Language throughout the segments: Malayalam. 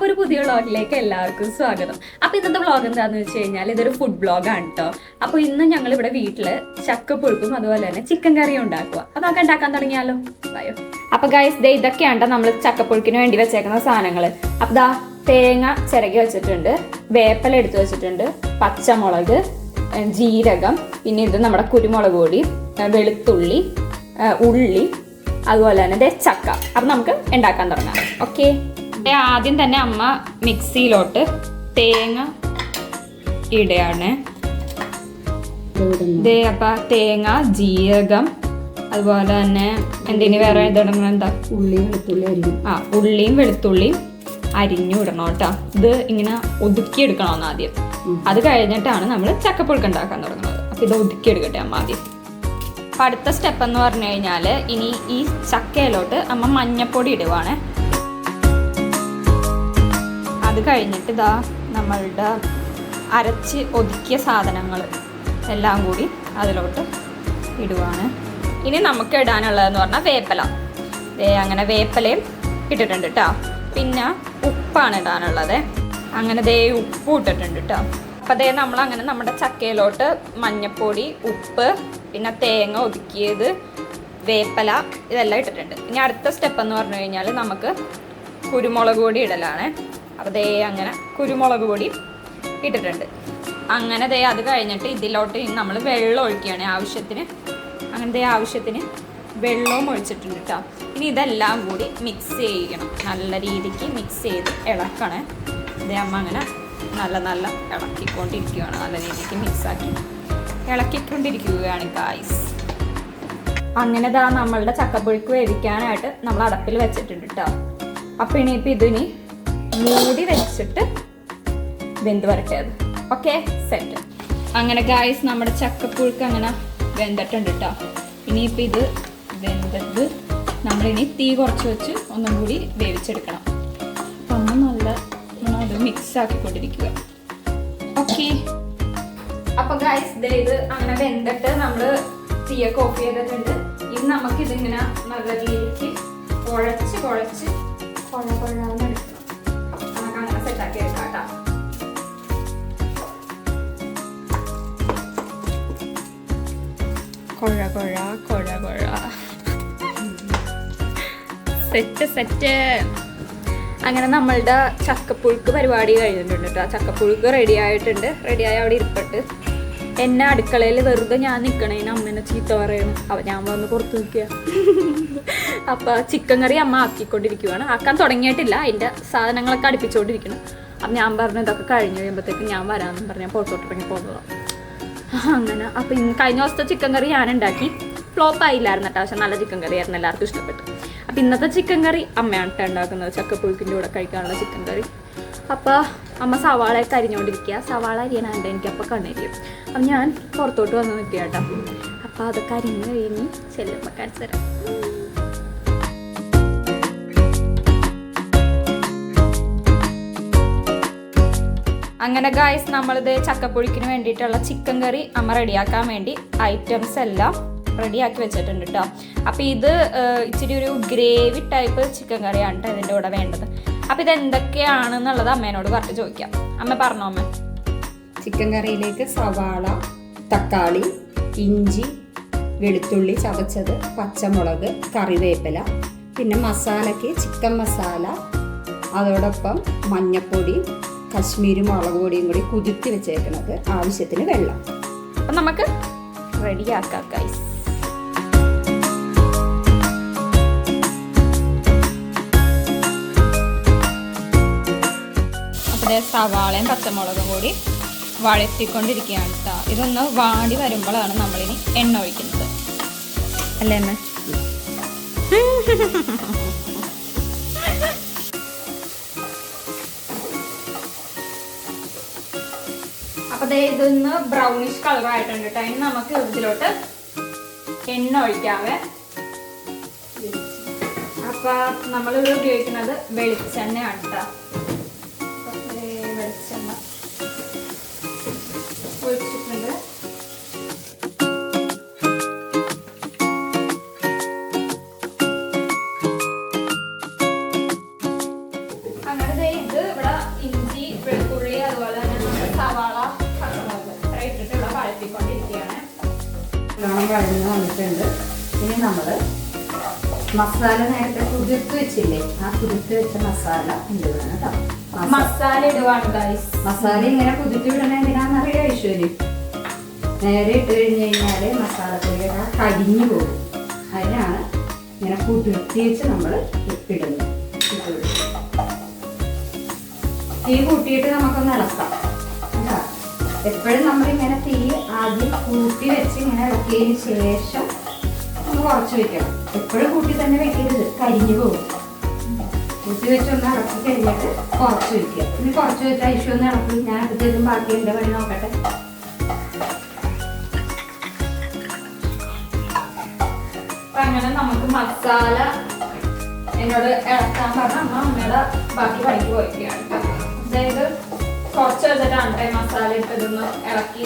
അപ്പോൾ ഒരു പുതിയ വ്ളോഗിലേക്ക് എല്ലാവർക്കും സ്വാഗതം. അപ്പോൾ ഇന്നത്തെ വ്ളോഗ് എന്താണെന്ന് വെച്ച് കഴിഞ്ഞാൽ ഇതൊരു ഫുഡ് വ്ളോഗാണ് കേട്ടോ. അപ്പോൾ ഇന്ന് ഞങ്ങൾ ഇവിടെ വീട്ടിൽ ചക്കപ്പുഴുക്കും അതുപോലെ തന്നെ ചിക്കൻ കറിയും ഉണ്ടാക്കുക. അപ്പോൾ നമുക്ക് ഉണ്ടാക്കാൻ തുടങ്ങിയാലോ. അയ്യോ, അപ്പോൾ ഗൈസ് ദേ ഇതൊക്കെയാണ് നമ്മൾ ചക്കപ്പുഴുക്കിന് വേണ്ടി വെച്ചേക്കുന്ന സാധനങ്ങൾ. അപ്പോൾ ദാ തേങ്ങ ചിരകി വെച്ചിട്ടുണ്ട്, വേപ്പല എടുത്ത് വെച്ചിട്ടുണ്ട്, പച്ചമുളക്, ജീരകം, പിന്നെ ഇത് നമ്മുടെ കുരുമുളക് പൊടി, വെളുത്തുള്ളി, ഉള്ളി, അതുപോലെ തന്നെ ചക്ക. അപ്പം നമുക്ക് ഉണ്ടാക്കാൻ തുടങ്ങാം. ഓക്കെ, ആദ്യം തന്നെ അമ്മ മിക്സിയിലോട്ട് തേങ്ങ ഇടുകയാണ്. അപ്പം തേങ്ങ, ജീരകം, അതുപോലെ തന്നെ എന്തിന് വേറെ ഇടണം, എന്താ ഉള്ളിയും വെളുത്തുള്ളിയും അരിഞ്ഞു ഇടണം കേട്ടോ. ഇത് ഇങ്ങനെ ഒതുക്കിയെടുക്കണമെന്ന് ആദ്യം. അത് കഴിഞ്ഞിട്ടാണ് നമ്മൾ ചക്കപ്പുഴുക്ക് ഉണ്ടാക്കാൻ തുടങ്ങുന്നത്. അപ്പം ഇത് ഒതുക്കിയെടുക്കട്ടെ അമ്മ ആദ്യം. അപ്പം അടുത്ത സ്റ്റെപ്പ് എന്ന് പറഞ്ഞു കഴിഞ്ഞാൽ ഇനി ഈ ചക്കയിലോട്ട് അമ്മ മഞ്ഞപ്പൊടി ഇടുവാണ്. അത് കഴിഞ്ഞിട്ട് ഇതാ നമ്മളുടെ അരച്ച് ഒതുക്കിയ സാധനങ്ങൾ എല്ലാം കൂടി അതിലോട്ട് ഇടുവാണ്. ഇനി നമുക്ക് ഇടാനുള്ളതെന്ന് പറഞ്ഞാൽ വേപ്പല. അങ്ങനെ വേപ്പലയും ഇട്ടിട്ടുണ്ട് കേട്ടോ. പിന്നെ ഉപ്പാണ് ഇടാനുള്ളത്. അങ്ങനെ ഉപ്പ് ഇട്ടിട്ടുണ്ട് കേട്ടോ. അപ്പം നമ്മളങ്ങനെ നമ്മുടെ ചക്കയിലോട്ട് മഞ്ഞപ്പൊടി, ഉപ്പ്, പിന്നെ തേങ്ങ ഒതുക്കിയത്, വേപ്പല ഇതെല്ലാം ഇട്ടിട്ടുണ്ട്. ഇനി അടുത്ത സ്റ്റെപ്പ് എന്ന് പറഞ്ഞു കഴിഞ്ഞാൽ നമുക്ക് കുരുമുളക് പൊടി ഇടലാണ്. അപ്പോൾ അങ്ങനെ കുരുമുളക് പൊടി ഇട്ടിട്ടുണ്ട്. അങ്ങനെ അത് കഴിഞ്ഞിട്ട് ഇതിലോട്ട് നമ്മൾ വെള്ളം ഒഴിക്കുകയാണ് ആവശ്യത്തിന്. അങ്ങനെ ആവശ്യത്തിന് വെള്ളവും ഒഴിച്ചിട്ടുണ്ട് കേട്ടോ. ഇനി ഇതെല്ലാം കൂടി മിക്സ് ചെയ്യണം. നല്ല രീതിക്ക് മിക്സ് ചെയ്ത് ഇളക്കണേ. അമ്മ അങ്ങനെ നല്ല ഇളക്കിക്കൊണ്ടിരിക്കുകയാണ്. നല്ല രീതിക്ക് മിക്സാക്കി ഇളക്കിക്കൊണ്ടിരിക്കുകയാണ് ഗായ്സ്. അങ്ങനെ നമ്മളുടെ ചക്കപ്പുഴുക്ക് വേവിക്കാനായിട്ട് നമ്മൾ അടപ്പിൽ വെച്ചിട്ടുണ്ട് കേട്ടോ. അപ്പം ഇനിയിപ്പോൾ ഇതിനി മൂടി വെച്ചിട്ട് വെന്ത് വരട്ടെ അത്. Okay, set. അങ്ങനെ ഗായ്സ് നമ്മുടെ ചക്കപ്പുഴുക്ക് അങ്ങനെ വെന്തിട്ടുണ്ട് കേട്ടോ. ഇനിയിപ്പോൾ ഇത് വെന്തത് നമ്മളിനി തീ കുറച്ച് വെച്ച് ഒന്നും കൂടി വേവിച്ചെടുക്കണം. അപ്പം ഒന്ന് നല്ല അത് മിക്സ് ആക്കിക്കൊണ്ടിരിക്കുക. ഓക്കെ, അപ്പൊ ഗൈസ് ഇത് അങ്ങനെ വെന്തിട്ട് നമ്മൾ തീയൊക്കെ ഓഫ് ചെയ്തിട്ടുണ്ട്. ഇനി നമുക്കിതിങ്ങനെ നല്ല രീതിക്ക് കുഴച്ച് കുഴന്ന് എടുക്കണം. നമുക്ക് അങ്ങനെ സെറ്റാക്കി എടുക്കാം കേട്ടോ. കുഴ സെറ്റ്. അങ്ങനെ നമ്മളുടെ ചക്കപ്പുഴുക്ക് പരിപാടി കഴിഞ്ഞിട്ടുണ്ട് കേട്ടോ. ചക്കപ്പുഴുക്ക് റെഡിയായി അവിടെ ഇരിപ്പട്ട്. എന്നെ അടുക്കളയിൽ വെറുതെ ഞാൻ നിൽക്കണേന് അമ്മേനെ ചീത്ത പറയണം. അപ്പം ഞാൻ വന്ന് പുറത്ത് നിൽക്കുക. അപ്പം ചിക്കൻ കറി അമ്മ ആക്കിക്കൊണ്ടിരിക്കുകയാണ്. ആക്കാൻ തുടങ്ങിയിട്ടില്ല, അതിൻ്റെ സാധനങ്ങളൊക്കെ അടുപ്പിച്ചുകൊണ്ടിരിക്കണം. അപ്പം ഞാൻ പറഞ്ഞു ഇതൊക്കെ കഴിഞ്ഞ് കഴിയുമ്പോഴത്തേക്ക് ഞാൻ വരാമെന്ന് പറഞ്ഞാൽ പുറത്തോട്ടിറങ്ങി പോകുന്നതാണ്. അങ്ങനെ അപ്പം കഴിഞ്ഞ ദിവസത്തെ ചിക്കൻ കറി ഞാൻ ഉണ്ടാക്കി. ഫ്ലോപ്പ് ആയില്ലായിരുന്നു കേട്ടോ, പക്ഷെ നല്ല ചിക്കൻ കറി ആയിരുന്നു, എല്ലാവർക്കും ഇഷ്ടപ്പെട്ടു. അപ്പം ഇന്നത്തെ ചിക്കൻ കറി അമ്മയാണ് ഉണ്ടാക്കുന്നത്, ചക്കപ്പുഴുക്കിൻ്റെ കൂടെ കഴിക്കാനുള്ള ചിക്കൻ കറി. അപ്പോൾ അമ്മ സവാളയൊക്കെ അരിഞ്ഞുകൊണ്ടിരിക്കുക. സവാള അരിയാനുണ്ട് എനിക്കപ്പോൾ കണ്ണിരിക്കും. അപ്പം ഞാൻ പുറത്തോട്ട് വന്ന് നിൽക്കുക കേട്ടോ. അപ്പോൾ അതൊക്കെ അരിഞ്ഞ് കഴിഞ്ഞ് ചെല്ലുമ്പോൾ കാണിച്ചു തരാം. അങ്ങനെ ഗായ്സ് നമ്മളിത് ചക്കപ്പുഴുക്കിന് വേണ്ടിയിട്ടുള്ള ചിക്കൻ കറി അമ്മ റെഡിയാക്കാൻ വേണ്ടി ഐറ്റംസ് എല്ലാം റെഡിയാക്കി വെച്ചിട്ടുണ്ട് കേട്ടോ. അപ്പോൾ ഇത് ഇച്ചിരി ഒരു ഗ്രേവി ടൈപ്പ് ചിക്കൻ കറിയാണ് കേട്ടോ ഇതിൻ്റെ കൂടെ വേണ്ടത്. അപ്പോൾ ഇത് എന്തൊക്കെയാണെന്നുള്ളത് അമ്മേനോട് പറഞ്ഞ് ചോദിക്കാം. അമ്മ പറഞ്ഞോ അമ്മ. ചിക്കൻ കറിയിലേക്ക് സവാള, തക്കാളി, ഇഞ്ചി, വെളുത്തുള്ളി ചതച്ചത്, പച്ചമുളക്, കറിവേപ്പില, പിന്നെ മസാലയ്ക്ക് ചിക്കൻ മസാല, അതോടൊപ്പം മഞ്ഞൾപ്പൊടി, കശ്മീരി മുളക് പൊടിയും കൂടി കുതിർത്തി വെച്ചേക്കുന്നത്, ആവശ്യത്തിന് വെള്ളം. അപ്പം നമുക്ക് റെഡിയാക്കാം ഗൈസ്. അപ്പോൾ സവാളയും പച്ചമുളകും കൂടി വഴറ്റിക്കൊണ്ടിരിക്കുകയാണ് കേട്ടോ. ഇതൊന്ന് വാടി വരുമ്പോഴാണ് നമ്മളിനി എണ്ണ ഒഴിക്കുന്നത്, അല്ലേ അമ്മ? അപ്പോൾ ഇതൊന്ന് ബ്രൗണിഷ് കളർ ആയിട്ടുണ്ട് കേട്ടോ. ഇനി നമുക്ക് ഇതിലോട്ട് എണ്ണ ഒഴിക്കാവേ. അപ്പോൾ നമ്മളിവിടെ ഉപയോഗിക്കുന്നത് വെളിച്ചെണ്ണയാണ് കേട്ടോ. വെളിച്ചെണ്ണ ഒഴിച്ചിട്ടുണ്ട്. അങ്ങനെ ഇത് നല്ലോണം വഴഞ്ഞ് വന്നിട്ടുണ്ട്. ഇനി നമ്മൾ മസാല നേരത്തെ കുതിർത്ത് വെച്ചില്ലേ, ആ കുതിർത്ത് വെച്ച മസാല ഇടുകയാണ് കേട്ടോ. മസാല ഇടുവാണ് ഗൈസ്. മസാല ഇങ്ങനെ കുതിർത്തി വിടണ എന്തിനാണെന്നറിയാം ഐശ്വര്യ? നേരെ ഇട്ട് കഴിഞ്ഞ് കഴിഞ്ഞാൽ മസാലപ്പൊടിയൊക്കെ കരിഞ്ഞു പോകും. അതിനാണ് ഇങ്ങനെ കുതിർത്തി വെച്ച് നമ്മൾ ഇടുന്നത്. തീ കൂട്ടിയിട്ട് നമുക്കൊന്ന് ഇളക്കാം കേട്ടോ. എപ്പോഴും നമ്മളിങ്ങനെ തീ ആദ്യം കൂട്ടി വെച്ച് ഇങ്ങനെ ഇളക്കിയതിന് ശേഷം ഒന്ന് കുറച്ച് വെക്കണം. എപ്പോഴും കൂട്ടി തന്നെ വെക്കരുത്, കരിഞ്ഞു പോകും. കൂട്ടി വെച്ച് ഒന്ന് ഇളക്കി കഴിഞ്ഞിട്ട് കുറച്ച് വെക്കുക. ഇനി കുറച്ച് വെച്ചാൽ ഐശ്വ ഒന്ന് ഇളക്കി ഞാൻ അടുത്തേക്കും ബാക്കി എൻ്റെ പണി നോക്കട്ടെ. അങ്ങനെ നമുക്ക് മസാല എന്നോട് ഇളക്കാൻ പറഞ്ഞ അമ്മയുടെ ബാക്കി പണിക്ക് പോയിരിക്കുകയാണ്. അതായത് കുറച്ച് വെച്ചിട്ടാണ് മസാല ഇട്ടതൊന്ന് ഇളക്കി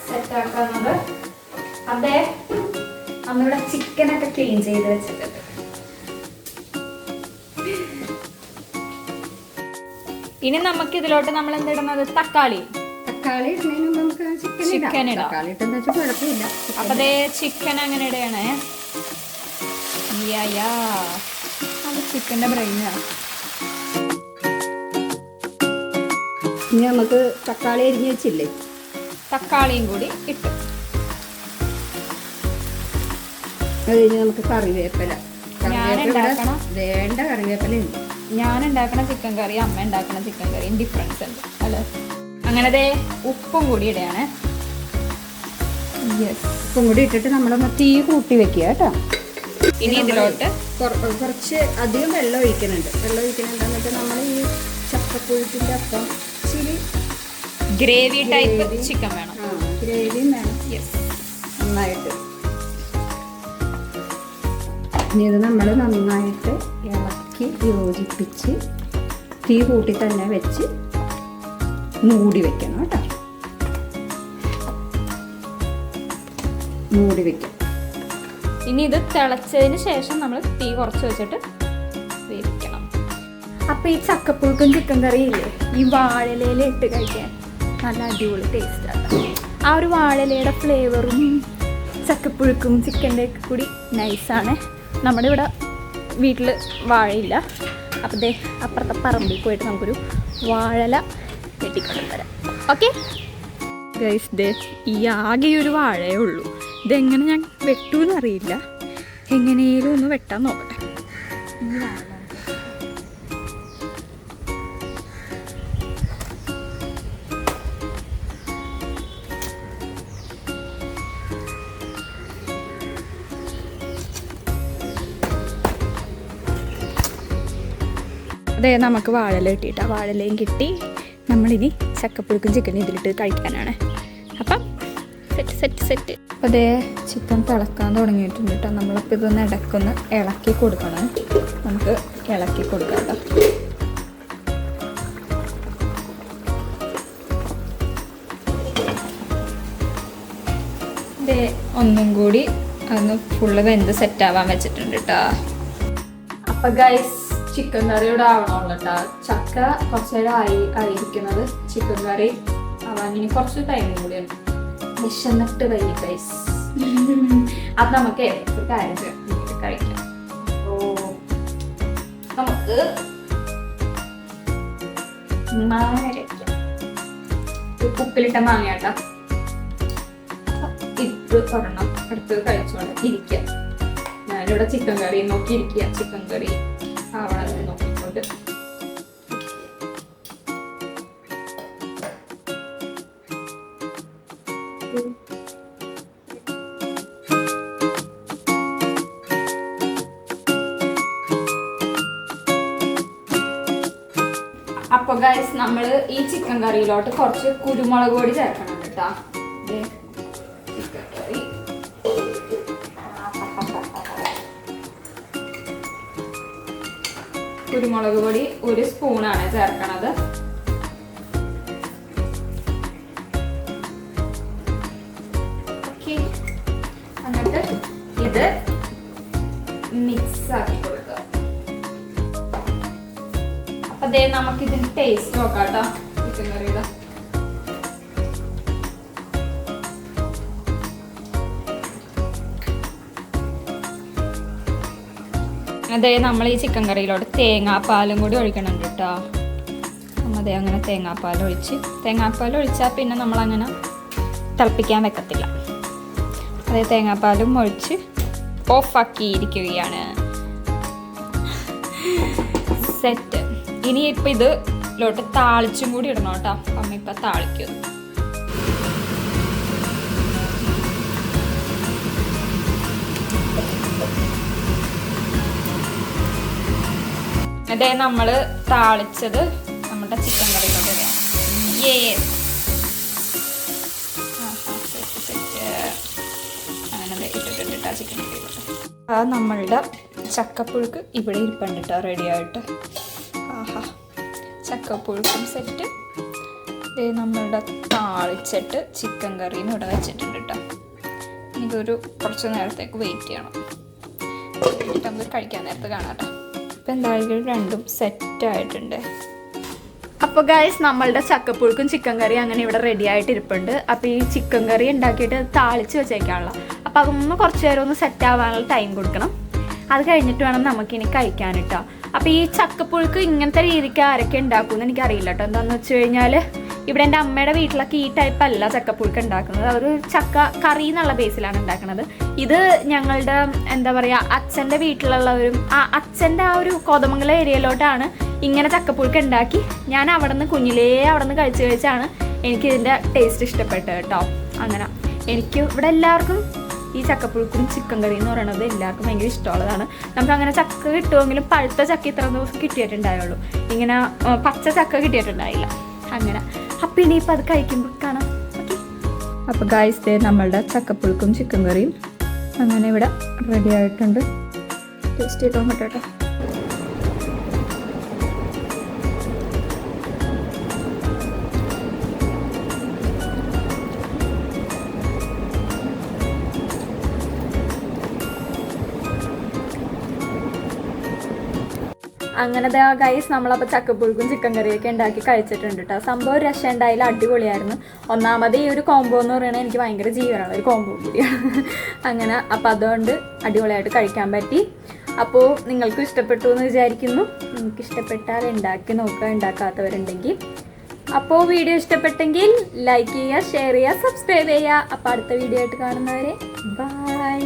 സെറ്റാക്കുന്നത്. അതെ, അമ്മയുടെ ചിക്കനൊക്കെ ക്ലീൻ ചെയ്ത് വെച്ചിട്ടുണ്ട്. ഇനി നമുക്ക് ഇതിലോട്ട് നമ്മൾ എന്തിടുന്നത്? തക്കാളി ഇടുന്നതിന് മുമ്പ് നമുക്ക് ചിക്കൻ ഇടാം. തക്കാളി ഇട്ടെന്ന് വെച്ചാൽ കുഴപ്പമില്ല. അപ്പൊ അതേ ചിക്കൻ അങ്ങനെ ഇടണേ. അത് ചിക്കൻ്റെ ബ്രെയിനാണ്. ഇനി നമുക്ക് തക്കാളി അരിഞ്ഞ് വെച്ചില്ലേ, തക്കാളിയും കൂടി ഇട്ടു. അത് കഴിഞ്ഞ് നമുക്ക് കറിവേപ്പില വേണ്ട. കറിവേപ്പില ഉണ്ട്. ഞാൻ ഉണ്ടാക്കണ ചിക്കൻ കറി അമ്മ ഉണ്ടാക്കണ ചിക്കൻ കറിയും ഡിഫറൻസ് ഉണ്ട് അല്ലേ? അങ്ങനെ ദേ ഉപ്പും കൂടി ഇടുകയാണ്. ഉപ്പും കൂടി ഇട്ടിട്ട് നമ്മളൊന്ന് തീ കൂട്ടി വെക്കുക കേട്ടോ. ഇനി ഇതിലോട്ട് കുറച്ച് അധികം വെള്ളം ഒഴിക്കുന്നുണ്ട്. എന്നിട്ട് നമ്മൾ ഈ ചക്കപ്പുഴുക്കിൻ്റെ അപ്പം ഇച്ചിരി ഗ്രേവി ടൈപ്പ് ചിക്കൻ വേണം. ഗ്രേവിയും വേണം. നന്നായിട്ട് ഇനി ഇത് നമ്മൾ നന്നായിട്ട് ഇളക്കി യോജിപ്പിച്ച് തീ കൂട്ടി തന്നെ വെച്ച് മൂടി വെക്കണം കേട്ടോ. മൂടി വെക്കും. ഇനി ഇത് തിളച്ചതിന് ശേഷം നമ്മൾ തീ കുറച്ച് വെച്ചിട്ട് വേവിക്കണം. അപ്പോൾ ഈ ചക്കപ്പുഴുക്കും ചിക്കൻ കറിയില്ലേ, ഈ വാഴയിലയിൽ ഇട്ട് കഴിക്കാൻ നല്ല അടിപൊളി ടേസ്റ്റാണ്. ആ ഒരു വാഴയിലയുടെ ഫ്ലേവറും ചക്കപ്പുഴുക്കും ചിക്കൻ്റെ ഒക്കെ കൂടി നൈസാണ്. നമ്മുടെ ഇവിടെ വീട്ടിൽ വാഴയില്ല. അപ്പോൾ ദേ അപ്പുറത്തെ പറമ്പിൽ പോയിട്ട് നമുക്കൊരു വാഴല വെട്ടിക്കൊണ്ട് തരാം. ഓക്കെ ഗൈസ്, ദേ ഈ ആകെ ഒരു വാഴയേ ഉള്ളൂ. ഇതെങ്ങനെ ഞാൻ വെട്ടൂന്ന് അറിയില്ല. എങ്ങനെയും ഒന്ന് വെട്ടാൻ നോക്കട്ടെ. അതെ, നമുക്ക് വാഴല കിട്ടിയിട്ട് ആ വാഴലയും കിട്ടി. നമ്മളിനി ചക്കപ്പുഴുക്കും ചിക്കനും ഇതിലിട്ട് കഴിക്കാനാണ്. അപ്പം സെറ്റ്. അപ്പോൾ അതേ ചിക്കൻ തിളക്കാൻ തുടങ്ങിയിട്ടുണ്ട് കേട്ടോ. നമ്മളപ്പോൾ ഇതൊന്ന് ഇടയ്ക്കൊന്ന് ഇളക്കി കൊടുക്കണം. നമുക്ക് ഇളക്കി കൊടുക്കാം കേട്ടോ. ഇതേ ഒന്നും കൂടി അതൊന്ന് ഫുള്ള് വെന്ത് സെറ്റാവാൻ വെച്ചിട്ടുണ്ട് കേട്ടോ. അപ്പം ഗൈസ്, ചിക്കൻ കറിയോടെ ആവണമല്ലോ കേട്ടോ. ചക്ക കുറച്ച് നേരം ആയിരിക്കുന്നത്. ചിക്കൻ കറി ആവാൻ ഇനി കുറച്ച് ടൈം കൂടിയാണ്. വിശന്നിട്ട് വൈകി ഗൈസ്. അത് നമുക്ക് ഒരു കാര്യം കഴിക്കാം. നമുക്ക് മാങ്ങ കഴിക്കാം. ഉപ്പിലിട്ട മാങ്ങ കേട്ടോ. ഇത് ഒരെണ്ണം അടുത്ത് കഴിച്ചോണ്ട് ഇരിക്കുക. ഞാനിവിടെ ചിക്കൻ കറി നോക്കിയിരിക്കുക. ചിക്കൻ കറി ആവണം നോക്കിക്കൊണ്ട്. അപ്പൊ ഗൈസ്, നമ്മൾ ഈ ചിക്കൻ കറിയിലോട്ട് കുറച്ച് കുരുമുളക് പൊടി ചേർക്കണം കേട്ടോ. ചിക്കൻ കറി കുരുമുളക് പൊടി 1 സ്പൂണാണ് ചേർക്കണത്. എന്നിട്ട് ഇത് മിക്സ് ആക്കി കൊടുക്കുക. അപ്പൊ അതേ നമുക്ക് ഇതിന്റെ ടേസ്റ്റ് നോക്കാം കേട്ടോ. ചിക്കൻ കറിയുടെ അതേ നമ്മൾ ഈ ചിക്കൻ കറിയിലോട്ട് തേങ്ങാപ്പാലും കൂടി ഒഴിക്കണം കേട്ടോ. അതെ അങ്ങനെ തേങ്ങാപ്പാൽ ഒഴിച്ചാൽ പിന്നെ നമ്മളങ്ങനെ തിളപ്പിക്കാൻ വെക്കത്തില്ല. അതേ തേങ്ങാപ്പാലും ഒഴിച്ച് ഓഫാക്കിയിരിക്കുകയാണ്. സെറ്റ്. ഇനിയിപ്പോൾ ഇതിലോട്ട് താളിച്ചും കൂടി ഇടണം കേട്ടോ. അമ്മ ഇപ്പം താളിക്കും. അതേ നമ്മൾ താളിച്ചത് നമ്മുടെ ചിക്കൻ കറിയിലോട്ട് ഇടാം. അങ്ങനെ ഇട്ടിട്ടുണ്ട് കേട്ടോ ചിക്കൻ കറിയിലോട്ട്. നമ്മളുടെ ചക്കപ്പുഴുക്ക് ഇവിടെ ഇരിപ്പുണ്ട് കേട്ടോ റെഡി ആയിട്ട്. ആഹാ ചക്കപ്പുഴുക്കും സെറ്റ്. നമ്മളുടെ താളിച്ചിട്ട് ചിക്കൻ കറിയും ഇവിടെ വെച്ചിട്ടുണ്ട് കേട്ടോ. എനിക്കൊരു കുറച്ച് നേരത്തേക്ക് വെയിറ്റ് ചെയ്യണം. എന്നിട്ട് നമുക്ക് കഴിക്കാൻ നേരത്ത് കാണാം കേട്ടോ. ഇപ്പം എന്തായാലും രണ്ടും സെറ്റായിട്ടുണ്ട്. അപ്പോൾ ഗൈസ് നമ്മളുടെ ചക്കപ്പുഴുക്കും ചിക്കൻ കറിയും അങ്ങനെ ഇവിടെ റെഡി ആയിട്ട് ഇരിപ്പുണ്ട്. അപ്പോൾ ഈ ചിക്കൻ കറി ഉണ്ടാക്കിയിട്ട് താളിച്ച് വെച്ചേക്കാനുള്ള. അപ്പോൾ അതൊന്ന് കുറച്ച് നേരം ഒന്ന് സെറ്റ് ആവാനുള്ള ടൈം കൊടുക്കണം. അത് കഴിഞ്ഞിട്ട് വേണം നമുക്കിനി കഴിക്കാൻ കേട്ടോ. അപ്പോൾ ഈ ചക്കപ്പുഴുക്ക് ഇങ്ങനത്തെ രീതിക്ക് ആരൊക്കെ ഉണ്ടാക്കുമെന്ന് എനിക്കറിയില്ല കേട്ടോ. എന്താണെന്ന് വെച്ച് കഴിഞ്ഞാൽ ഇവിടെ എൻ്റെ അമ്മയുടെ വീട്ടിലൊക്കെ ഈ ടൈപ്പ് അല്ല ചക്കപ്പുഴുക്ക് ഉണ്ടാക്കുന്നത്. അതൊരു ചക്ക കറി എന്നുള്ള ബേസിലാണ് ഉണ്ടാക്കുന്നത്. ഇത് ഞങ്ങളുടെ എന്താ പറയുക അച്ഛൻ്റെ വീട്ടിലുള്ളവരും അച്ഛൻ്റെ ആ ഒരു കോതമംഗലം ഏരിയയിലോട്ടാണ് ഇങ്ങനെ ചക്കപ്പുഴുക്ക് ഉണ്ടാക്കി. ഞാൻ അവിടെ നിന്ന് കുഞ്ഞിലേ അവിടെ നിന്ന് കഴിച്ചാണ് എനിക്കിതിൻ്റെ ടേസ്റ്റ് ഇഷ്ടപ്പെട്ടത് കേട്ടോ. അങ്ങനെ എനിക്ക് ഇവിടെ എല്ലാവർക്കും ഈ ചക്കപ്പുഴുക്കും ചിക്കൻ കറി എന്ന് പറയുന്നത് എല്ലാവർക്കും ഭയങ്കര ഇഷ്ടമുള്ളതാണ്. നമുക്ക് അങ്ങനെ ചക്ക കിട്ടുമെങ്കിലും പഴുത്ത ചക്ക ഇത്ര ദിവസം കിട്ടിയിട്ടുണ്ടായുള്ളൂ. ഇങ്ങനെ പച്ച ചക്ക കിട്ടിയിട്ടുണ്ടായില്ല. അങ്ങനെ അപ്പം ഇനിയിപ്പോൾ അത് കഴിക്കുമ്പോൾ കാണാം. ഓക്കെ. അപ്പോൾ ഗായ്സ് നമ്മളുടെ ചക്കപ്പുഴുക്കും ചിക്കൻ കറിയും അങ്ങനെ ഇവിടെ റെഡി ആയിട്ടുണ്ട്. ടേസ്റ്റ് ചെയ്തോ കേട്ടോ. അങ്ങനെ ഗൈസ് നമ്മളപ്പോൾ ചക്കപ്പുഴുക്കും ചിക്കൻ കറിയൊക്കെ ഉണ്ടാക്കി കഴിച്ചിട്ടുണ്ട് കേട്ടോ. സംഭവം രസം ഉണ്ടായാലും അടിപൊളിയായിരുന്നു. ഒന്നാമത് ഈ ഒരു കോംബോ എന്ന് പറയുന്നത് എനിക്ക് ഭയങ്കര ജീവനാണ്, ഒരു കോംബോ കൂടിയാണ്. അങ്ങനെ അപ്പോൾ അതുകൊണ്ട് അടിപൊളിയായിട്ട് കഴിക്കാൻ പറ്റി. അപ്പോൾ നിങ്ങൾക്ക് ഇഷ്ടപ്പെട്ടു എന്ന് വിചാരിക്കുന്നു. നിങ്ങൾക്ക് ഇഷ്ടപ്പെട്ടാൽ ഉണ്ടാക്കി നോക്കുക, ഉണ്ടാക്കാത്തവരുണ്ടെങ്കിൽ. അപ്പോൾ വീഡിയോ ഇഷ്ടപ്പെട്ടെങ്കിൽ ലൈക്ക് ചെയ്യുക, ഷെയർ ചെയ്യുക, സബ്സ്ക്രൈബ് ചെയ്യുക. അപ്പോൾ അടുത്ത വീഡിയോ ആയിട്ട് കാണുന്നവരെ ബൈ.